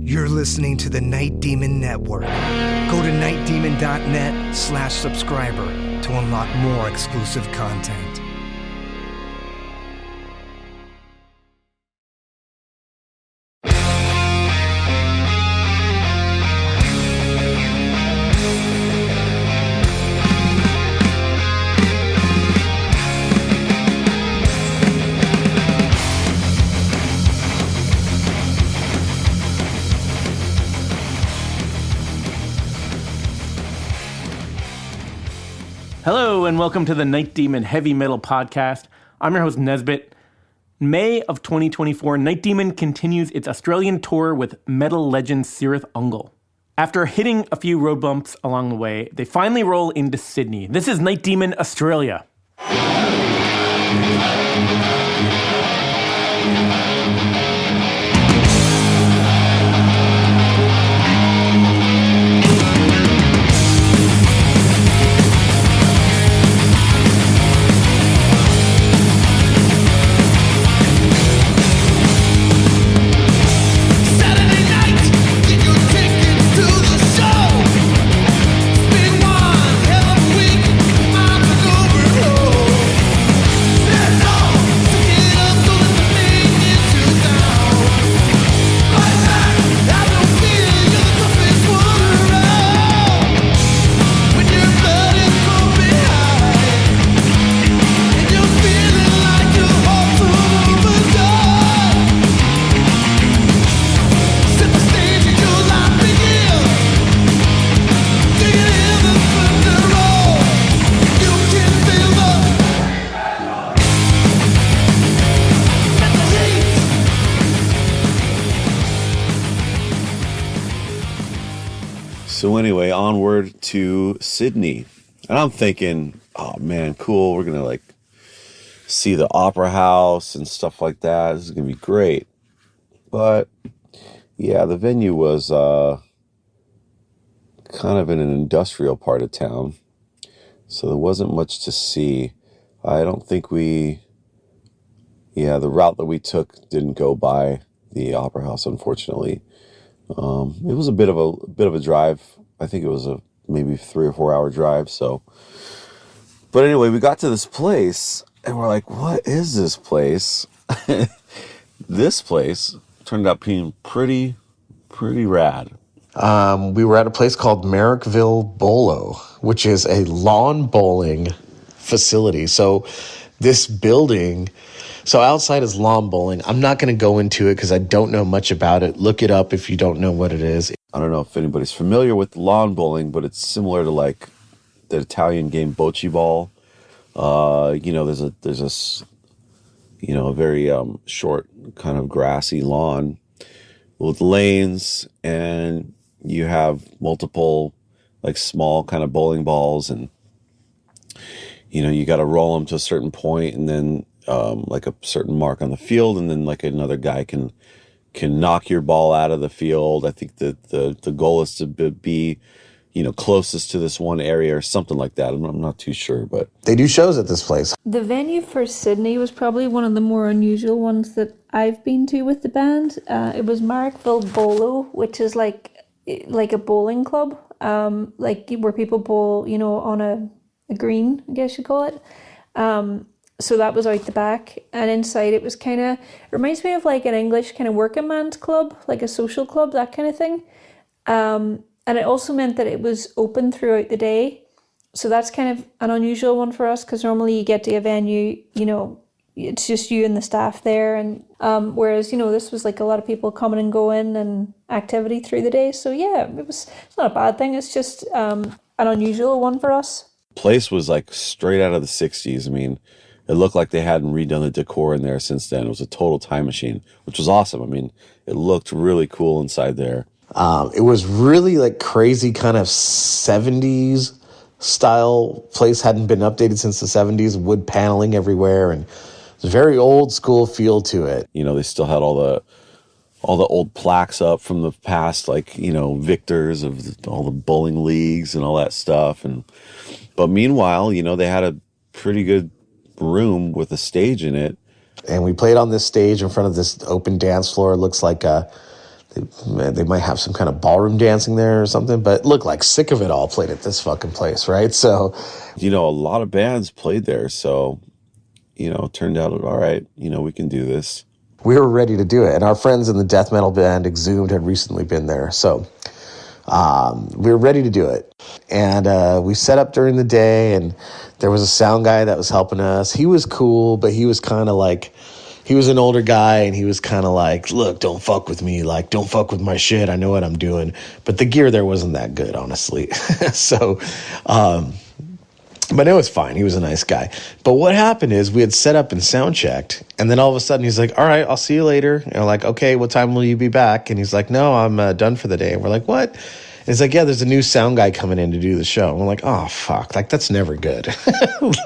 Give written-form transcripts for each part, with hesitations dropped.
You're listening to the Night Demon Network. Go to nightdemon.net/subscriber to unlock more exclusive content. Hello and welcome to the Night Demon Heavy Metal Podcast. I'm your host Nesbit. May of 2024, Night Demon continues its Australian tour with metal legend Cirith Ungol. After hitting a few road bumps along the way, they finally roll into Sydney. This is Night Demon Australia. So anyway, onward to Sydney. And I'm thinking, oh man, cool. We're going to see the opera house and stuff like that. This is going to be great. But yeah, the venue was kind of in an industrial part of town. So there wasn't much to see. I don't think the route that we took didn't go by the opera house, unfortunately. It was a bit of a drive. I think it was a maybe 3 or 4 hour drive. So, but anyway, we got to this place and we're like, what is this place? This place turned out being pretty rad. We were at a place called Merrickville Bolo, which is a lawn bowling facility. So this building, so outside is lawn bowling. I'm not going to go into it because I don't know much about it. Look it up if you don't know what it is. I don't know if anybody's familiar with lawn bowling, but it's similar to the Italian game bocce ball. There's a very short kind of grassy lawn with lanes, and you have multiple small kind of bowling balls, and you got to roll them to a certain point, and then a certain mark on the field, and then another guy can knock your ball out of the field. I think that the goal is to be closest to this one area or something like that. I'm not too sure, but they do shows at this place. The venue for Sydney was probably one of the more unusual ones that I've been to with the band. It was Merrickville Bolo, which is like a bowling club, where people bowl, on a green, I guess you call it. So that was out the back, and inside it was reminds me of an English kind of working man's club, like a social club, that kind of thing. And it also meant that it was open throughout the day. So that's kind of an unusual one for us, because normally you get to a venue, it's just you and the staff there. And whereas, this was a lot of people coming and going and activity through the day. So yeah, it's not a bad thing. It's just an unusual one for us. Place was straight out of the 60s. I mean, it looked like they hadn't redone the decor in there since then. It was a total time machine, which was awesome. I mean, it looked really cool inside there. It was really crazy kind of 70s style place. Hadn't been updated since the 70s. Wood paneling everywhere, and it's a very old school feel to it. They still had all the old plaques up from the past, victors of all the bowling leagues and all that stuff. But meanwhile, they had a pretty good room with a stage in it. And we played on this stage in front of this open dance floor. It looks like They might have some kind of ballroom dancing there or something, but look, like Sick of It All played at this fucking place, right? So, a lot of bands played there. So, it turned out, all right, we can do this. We were ready to do it. And our friends in the death metal band Exhumed had recently been there. So we were ready to do it. And we set up during the day, and there was a sound guy that was helping us. He was cool, but he was kind of like, he was an older guy, and he was kind of like, look, don't fuck with me. Like, don't fuck with my shit. I know what I'm doing. But the gear there wasn't that good, honestly. So, but it was fine. He was a nice guy. But what happened is we had set up and sound checked, and then all of a sudden he's like, all right, I'll see you later. And we're like, okay, what time will you be back? And he's like, no, I'm done for the day. And we're like, what? And he's like, yeah, there's a new sound guy coming in to do the show. And we're like, oh, fuck. Like, that's never good.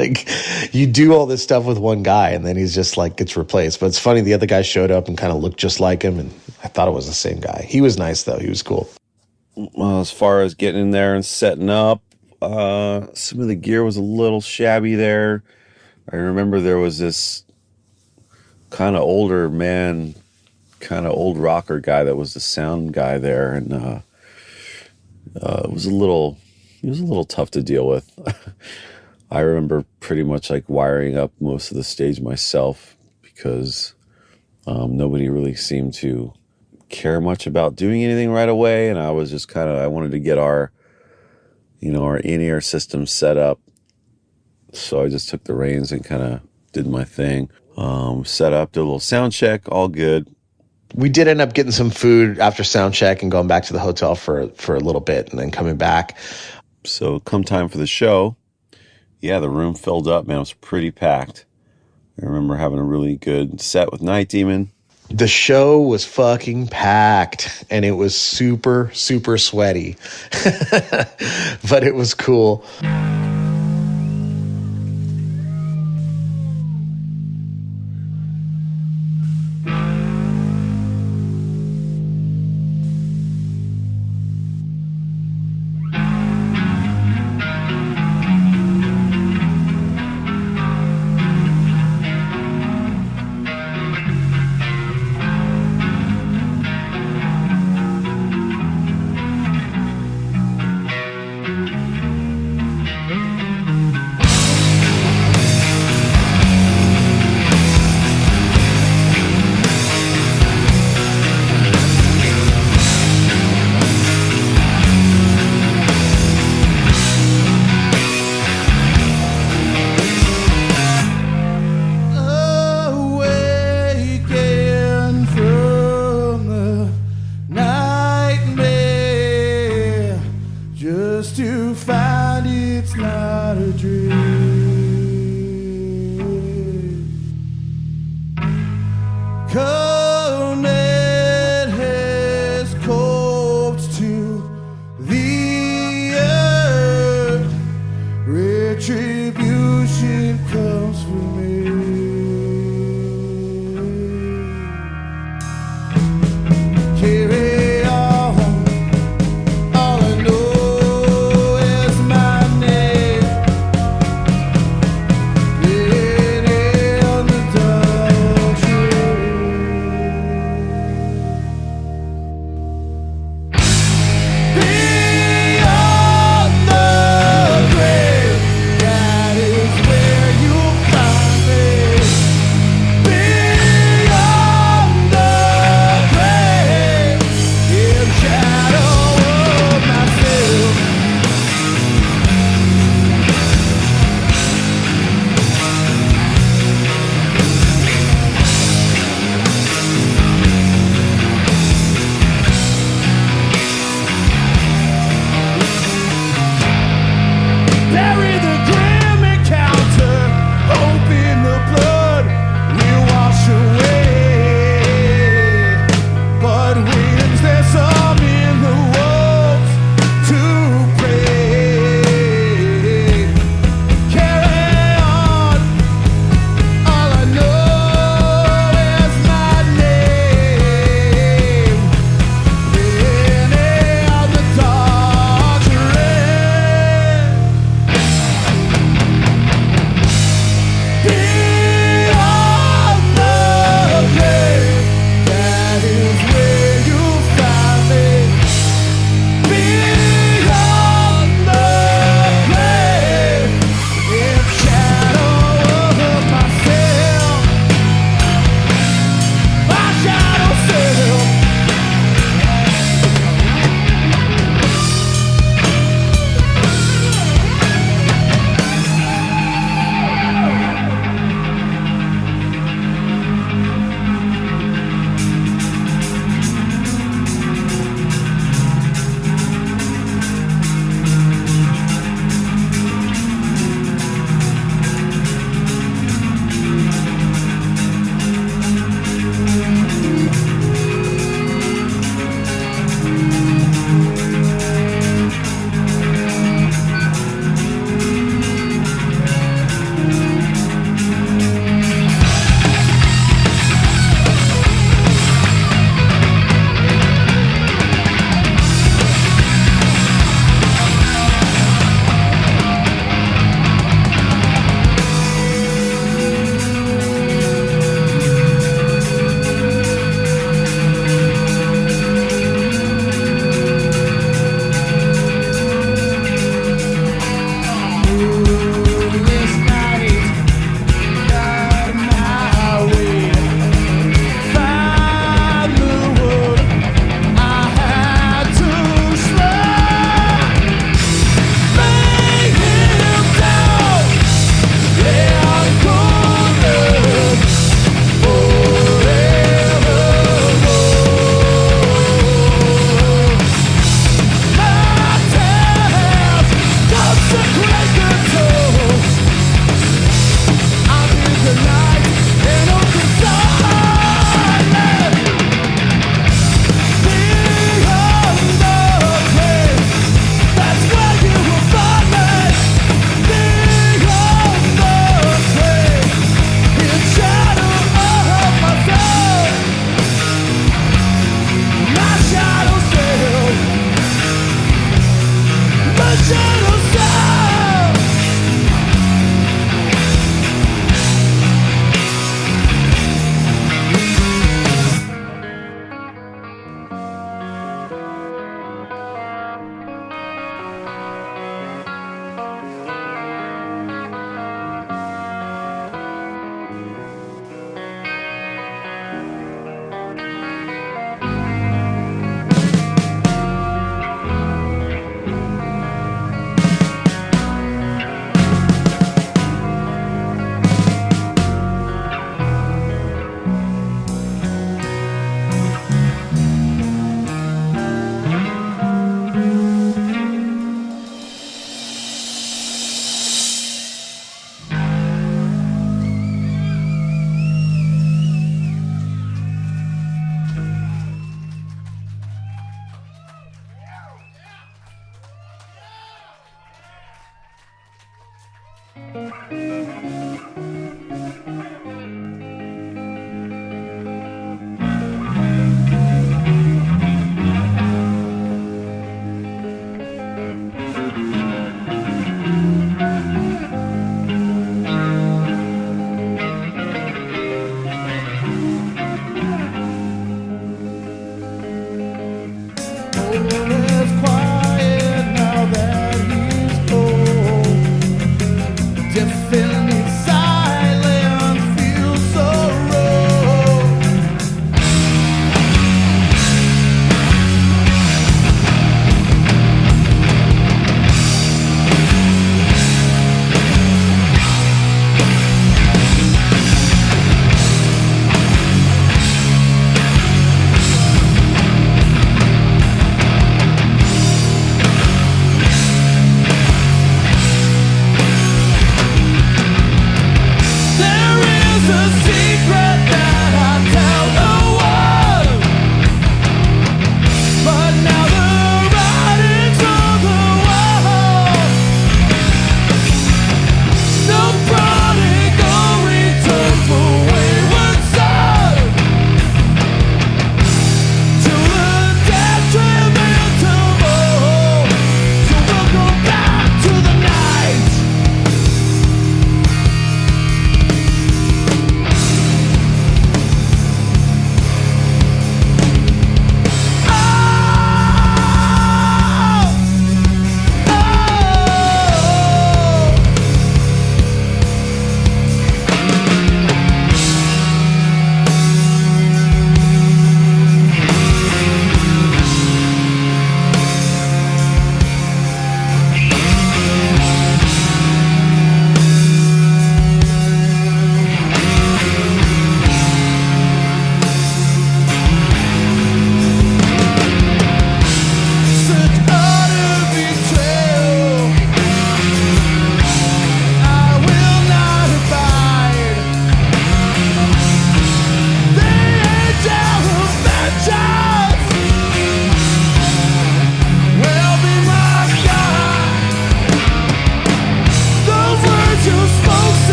Like, you do all this stuff with one guy, and then he's just like, gets replaced. But it's funny, the other guy showed up and kind of looked just like him, and I thought it was the same guy. He was nice, though. He was cool. Well, as far as getting in there and setting up, some of the gear was a little shabby there. I remember there was this kind of older man, kind of old rocker guy that was the sound guy there, and it was a little tough to deal with. I remember pretty much like wiring up most of the stage myself because nobody really seemed to care much about doing anything right away, and I was just I wanted to get our in-ear system set up. So I just took the reins and kind of did my thing. Set up, did a little sound check, all good. We did end up getting some food after sound check and going back to the hotel for a little bit and then coming back. So come time for the show, yeah, the room filled up, man. It was pretty packed. I remember having a really good set with Night Demon. The show was fucking packed, and it was super, super sweaty. But it was cool.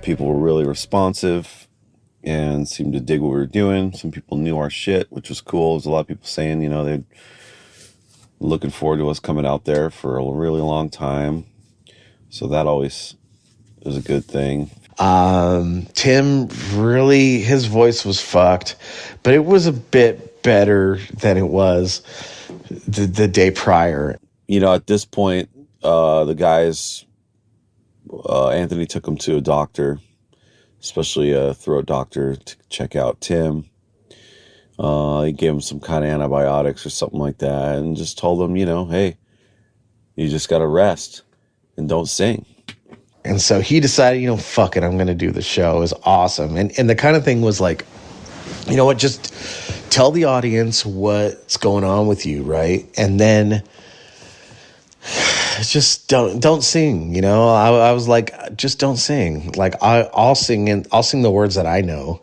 people were really responsive and seemed to dig what we were doing. Some people knew our shit, which was cool. There's a lot of people saying, they're looking forward to us coming out there for a really long time. So that always is a good thing. Tim really, his voice was fucked, but it was a bit better than it was the day prior. At this point, the guys, Anthony took him to a doctor, especially a throat doctor, to check out Tim. He gave him some kind of antibiotics or something like that, and just told him, hey, you just got to rest and don't sing. And so he decided, fuck it, I'm going to do the show. It was awesome. And the kind of thing was like, you know what, just tell the audience what's going on with you, right? And then just don't sing, I was like, just don't sing. Like I'll sing the words that I know.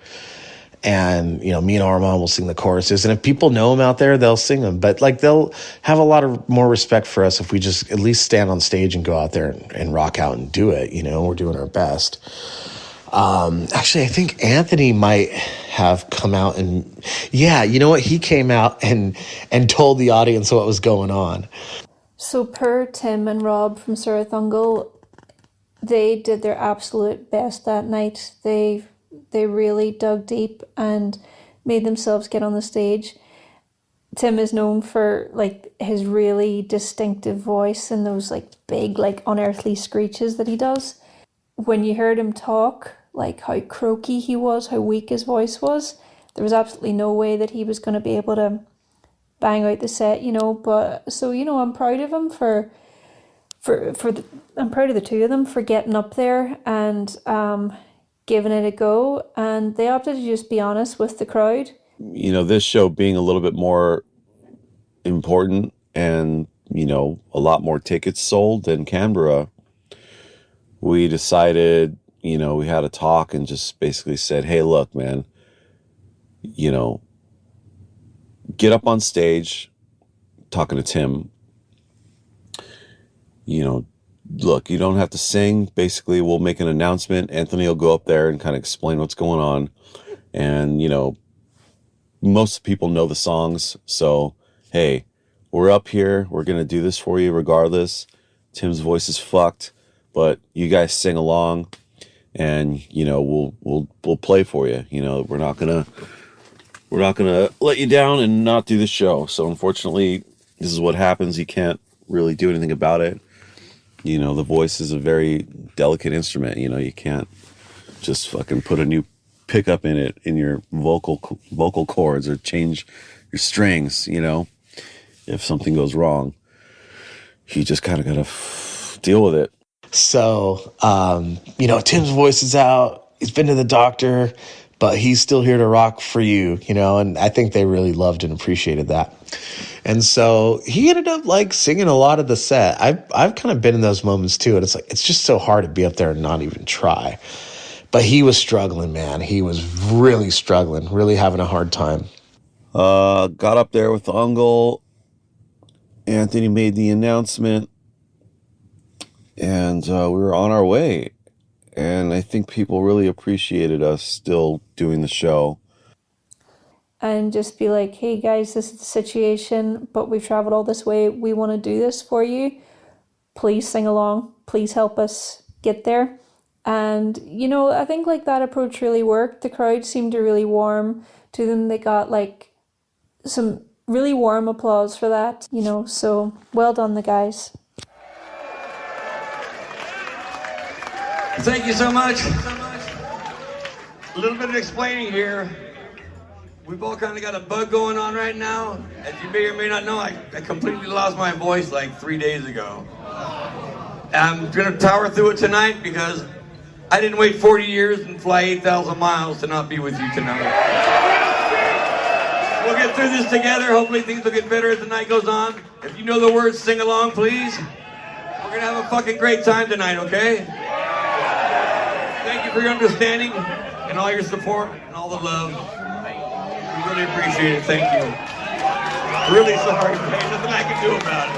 And, me and Armand will sing the choruses. And if people know them out there, they'll sing them. But, they'll have a lot of more respect for us if we just at least stand on stage and go out there and rock out and do it. We're doing our best. Actually, I think Anthony might have come out and... Yeah, you know what? He came out and told the audience what was going on. So per Tim and Rob from Cirith Ungol, they did their absolute best that night. They really dug deep and made themselves get on the stage. Tim is known for his really distinctive voice and those big unearthly screeches that he does. When you heard him talk, how croaky he was, how weak his voice was, there was absolutely no way that he was going to be able to bang out the set, But so I'm proud of him I'm proud of the two of them for getting up there and giving it a go, and they opted to just be honest with the crowd. This show being a little bit more important and, a lot more tickets sold than Canberra, we decided, we had a talk and just basically said, hey, look, man, get up on stage, talking to Tim, look, you don't have to sing. Basically, we'll make an announcement. Anthony will go up there and kind of explain what's going on. And, most people know the songs. So, hey, we're up here. We're going to do this for you regardless. Tim's voice is fucked, but you guys sing along and, we'll play for you. We're not going to let you down and not do the show. So, unfortunately, this is what happens. You can't really do anything about it. The voice is a very delicate instrument. You can't just fucking put a new pickup in it in your vocal cords or change your strings. If something goes wrong, you just kind of gotta deal with it. So, Tim's voice is out. He's been to the doctor, but he's still here to rock for you, and I think they really loved and appreciated that. And so he ended up singing a lot of the set. I've kind of been in those moments too. And it's just so hard to be up there and not even try. But he was struggling, man. He was really struggling, really having a hard time. Got up there with the Ungols. Anthony made the announcement and we were on our way. And I think people really appreciated us still doing the show. And just be like, hey guys, this is the situation, but we've traveled all this way. We want to do this for you. Please sing along. Please help us get there. And, I think that approach really worked. The crowd seemed to really warm to them. They got some really warm applause for that, so well done, the guys. Thank you so much. A little bit of explaining here. We've all kind of got a bug going on right now. As you may or may not know, I completely lost my voice 3 days ago. I'm gonna tower through it tonight because I didn't wait 40 years and fly 8,000 miles to not be with you tonight. We'll get through this together. Hopefully things will get better as the night goes on. If you know the words, sing along, please. We're gonna have a fucking great time tonight, okay? Thank you for your understanding and all your support and all the love. We really appreciate it. Thank you. Really sorry, man. Nothing I can do about it.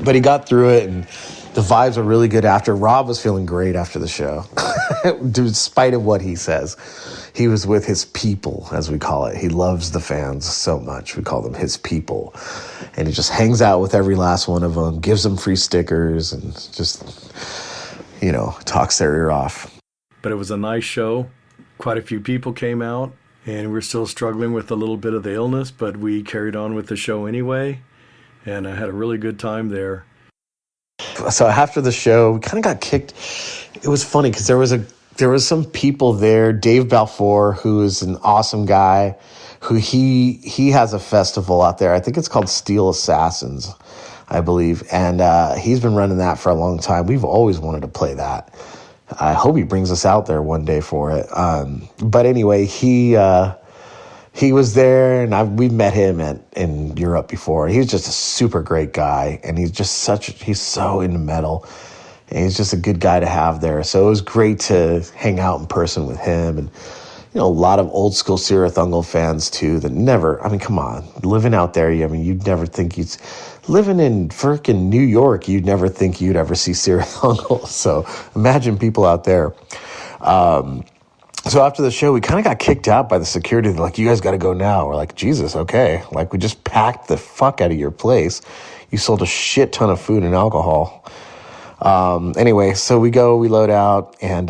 But he got through it, and the vibes are really good after. Rob was feeling great after the show, despite of what he says. He was with his people, as we call it. He loves the fans so much. We call them his people. And he just hangs out with every last one of them, gives them free stickers, and just, talks their ear off. But it was a nice show. Quite a few people came out, and we're still struggling with a little bit of the illness, but we carried on with the show anyway, and I had a really good time there. So after the show, we kind of got kicked. It was funny because there was some people there. Dave Balfour, who is an awesome guy, who he has a festival out there. I think it's called Steel Assassins, I believe, and he's been running that for a long time. We've always wanted to play that. I hope he brings us out there one day for it. But anyway, he was there, and we met him in Europe before. He's just a super great guy, and he's so into metal, and he's just a good guy to have there. So it was great to hang out in person with him, and a lot of old school Cirith Ungol fans too. Come on, living out there. You'd never think living in frickin' New York, you'd never think you'd ever see Cirith Ungol. So imagine people out there. So after the show, we kind of got kicked out by the security. They're like, you guys got to go now. We're like, Jesus, okay. Like, we just packed the fuck out of your place. You sold a shit ton of food and alcohol. Anyway, so we load out, and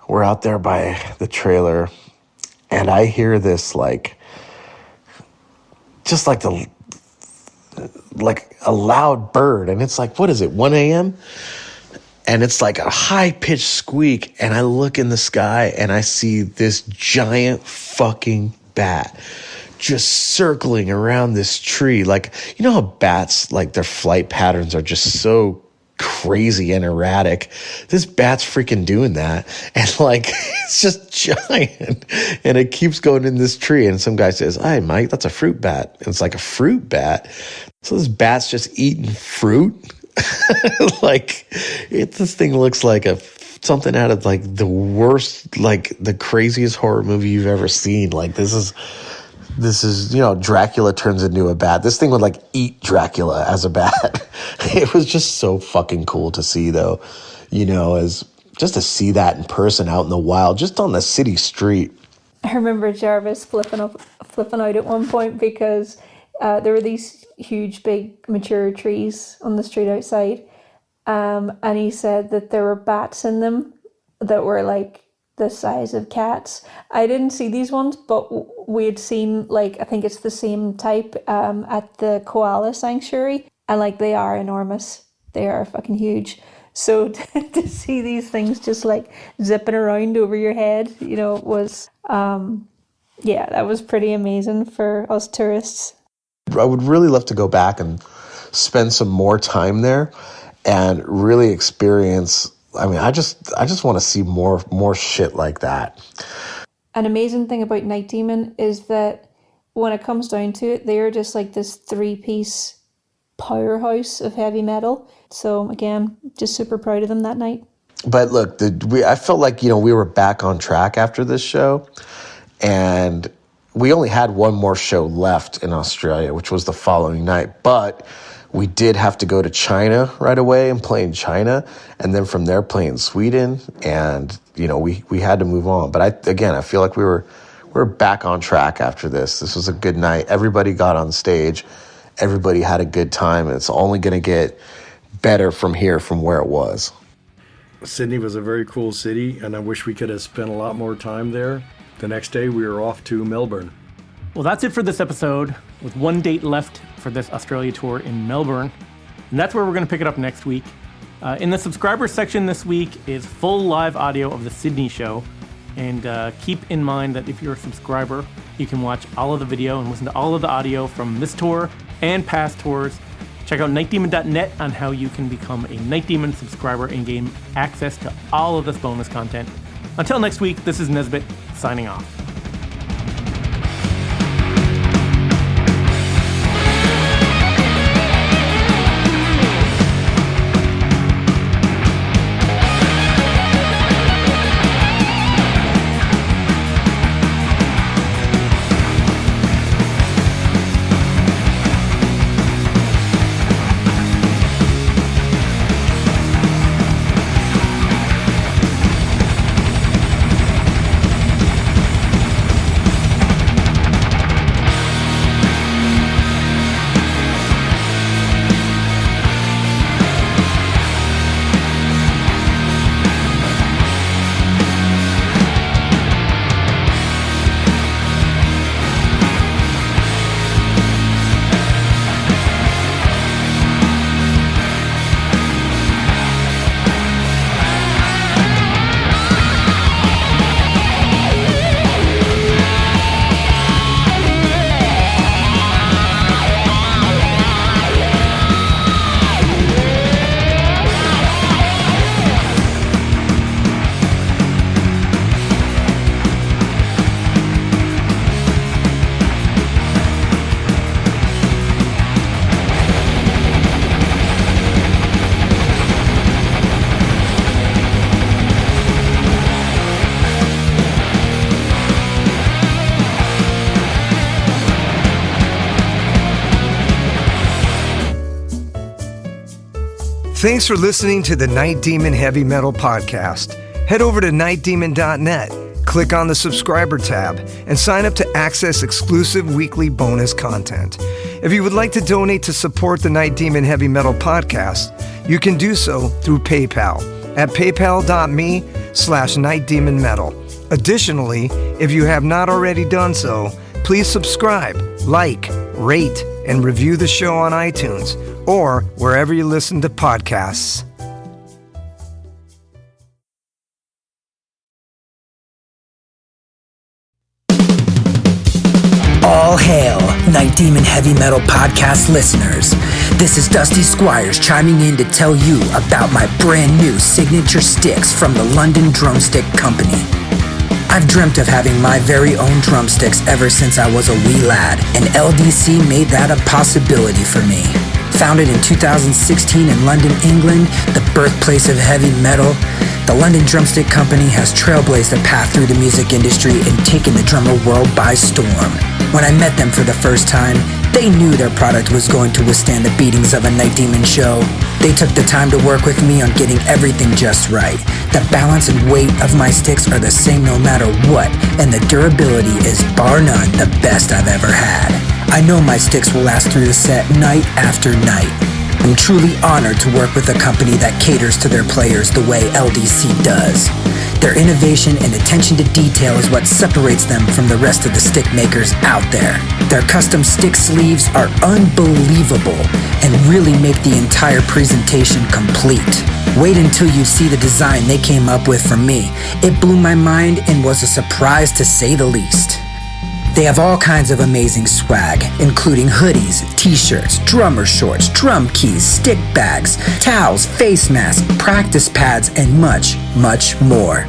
we're out there by the trailer, and I hear this, just like a loud bird, and it's like, what is it, 1 a.m.? And it's like a high-pitched squeak, and I look in the sky, and I see this giant fucking bat just circling around this tree. Like, you know how bats, their flight patterns are just so crazy and erratic? This bat's freaking doing that, and it's just giant, and it keeps going in this tree, and some guy says, "Hey, Mike, that's a fruit bat." And it's like, a fruit bat? So this bat's just eating fruit? This thing looks like something out of the worst, the craziest horror movie you've ever seen. This is Dracula turns into a bat. This thing would eat Dracula as a bat. It was just so fucking cool to see, though, as just to see that in person out in the wild, just on the city street. I remember Jarvis flipping out at one point because there were these huge, big, mature trees on the street outside, and he said that there were bats in them that were the size of cats. I didn't see these ones, but we had seen I think it's the same type at the koala sanctuary, and they are enormous. They are fucking huge. So to see these things just zipping around over your head, was that was pretty amazing for us tourists. I would really love to go back and spend some more time there and really experience. I just want to see more shit like that. An amazing thing about Night Demon is that when it comes down to it, they are just this 3-piece powerhouse of heavy metal. So again, just super proud of them that night. But look, I felt like we were back on track after this show, and we only had one more show left in Australia, which was the following night. But we did have to go to China right away and play in China, and then from there play in Sweden, and we had to move on. But I feel like we were back on track after this. This was a good night. Everybody got on stage. Everybody had a good time, and it's only going to get better from here, from where it was. Sydney was a very cool city, and I wish we could have spent a lot more time there. The next day, we were off to Melbourne. Well, that's it for this episode, with one date left for this Australia tour in Melbourne. And that's where we're going to pick it up next week. In the subscribers section this week is full live audio of the Sydney show. And keep in mind that if you're a subscriber, you can watch all of the video and listen to all of the audio from this tour and past tours. Check out nightdemon.net on how you can become a Night Demon subscriber and gain access to all of this bonus content. Until next week, this is Nesbitt signing off. Thanks for listening to the Night Demon Heavy Metal Podcast. Head over to nightdemon.net, click on the subscriber tab, and sign up to access exclusive weekly bonus content. If you would like to donate to support the Night Demon Heavy Metal Podcast, you can do so through PayPal at paypal.me/nightdemonmetal. Additionally, if you have not already done so, please subscribe, like, rate, and review the show on iTunes or wherever you listen to podcasts. All hail, Night Demon Heavy Metal Podcast listeners. This is Dusty Squires chiming in to tell you about my brand new signature sticks from the London Drumstick Company. I've dreamt of having my very own drumsticks ever since I was a wee lad, and LDC made that a possibility for me. Founded in 2016 in London, England, the birthplace of heavy metal, the London Drumstick Company has trailblazed a path through the music industry and taken the drummer world by storm. When I met them for the first time, they knew their product was going to withstand the beatings of a Night Demon show. They took the time to work with me on getting everything just right. The balance and weight of my sticks are the same no matter what, and the durability is bar none the best I've ever had. I know my sticks will last through the set night after night. I'm truly honored to work with a company that caters to their players the way LDC does. Their innovation and attention to detail is what separates them from the rest of the stick makers out there. Their custom stick sleeves are unbelievable and really make the entire presentation complete. Wait until you see the design they came up with for me. It blew my mind and was a surprise to say the least. They have all kinds of amazing swag, including hoodies, t-shirts, drummer shorts, drum keys, stick bags, towels, face masks, practice pads, and much, much more.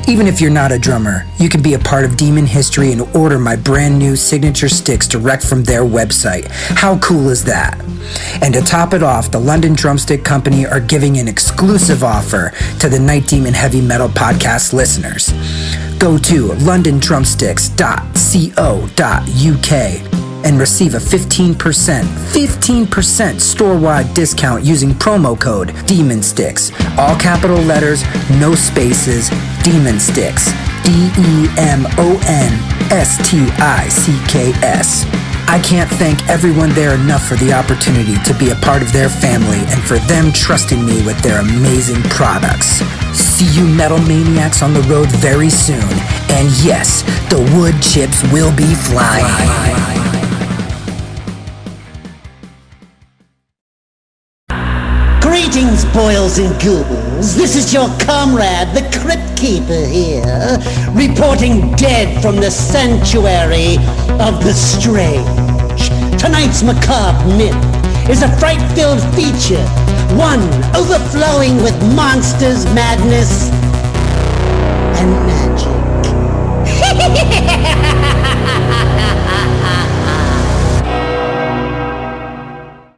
Even if you're not a drummer, you can be a part of Demon history and order my brand new signature sticks direct from their website. How cool is that? And to top it off, the London Drumstick Company are giving an exclusive offer to the Night Demon Heavy Metal Podcast listeners. Go to londondrumsticks.co.uk and receive a 15% store-wide discount using promo code DEMONSTICKS. All capital letters, no spaces, Demon Sticks. DEMONSTICKS. I can't thank everyone there enough for the opportunity to be a part of their family and for them trusting me with their amazing products. See you metal maniacs on the road very soon. And yes, the wood chips will be flying. Greetings, boils and ghouls. This is your comrade, the Crypt Keeper here, reporting dead from the sanctuary of the strange. Tonight's macabre myth is a fright-filled feature, one overflowing with monsters, madness, and magic.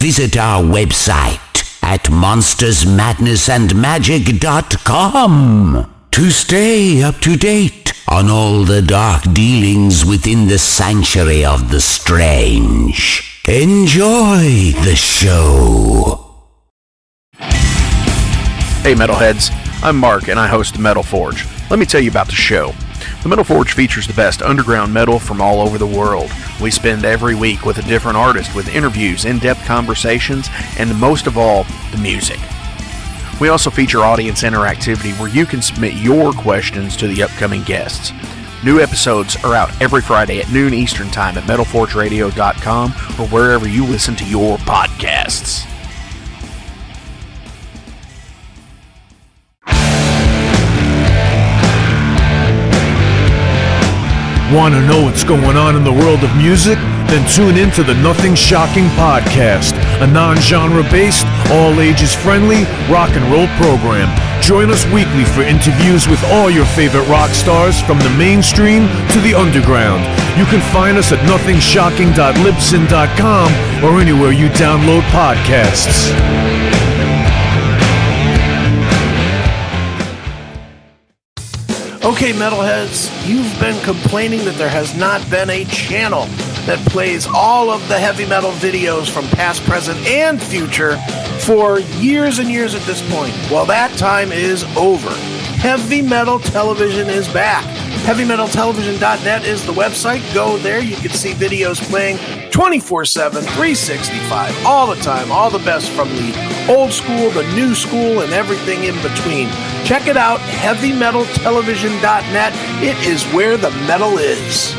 Visit our website at monstersmadnessandmagic.com to stay up to date on all the dark dealings within the sanctuary of the strange. Enjoy the show. Hey Metalheads, I'm Mark and I host the Metal Forge. Let me tell you about the show. The Metal Forge features the best underground metal from all over the world. We spend every week with a different artist with interviews, in-depth conversations, and most of all, the music. We also feature audience interactivity where you can submit your questions to the upcoming guests. New episodes are out every Friday at noon Eastern Time at metalforgeradio.com or wherever you listen to your podcasts. Want to know what's going on in the world of music? Then tune in to the Nothing Shocking Podcast, a non-genre based, all-ages friendly rock and roll program. Join us weekly for interviews with all your favorite rock stars from the mainstream to the underground. You can find us at nothingshocking.libsyn.com or anywhere you download podcasts. Okay, metalheads, you've been complaining that there has not been a channel that plays all of the heavy metal videos from past, present, and future for years and years at this point. Well, that time is over. Heavy Metal Television is back. HeavyMetalTelevision.net is the website. Go there. You can see videos playing 24/7, 365, all the time. All the best from the old school, the new school, and everything in between. Check it out, HeavyMetalTelevision.net. It is where the metal is.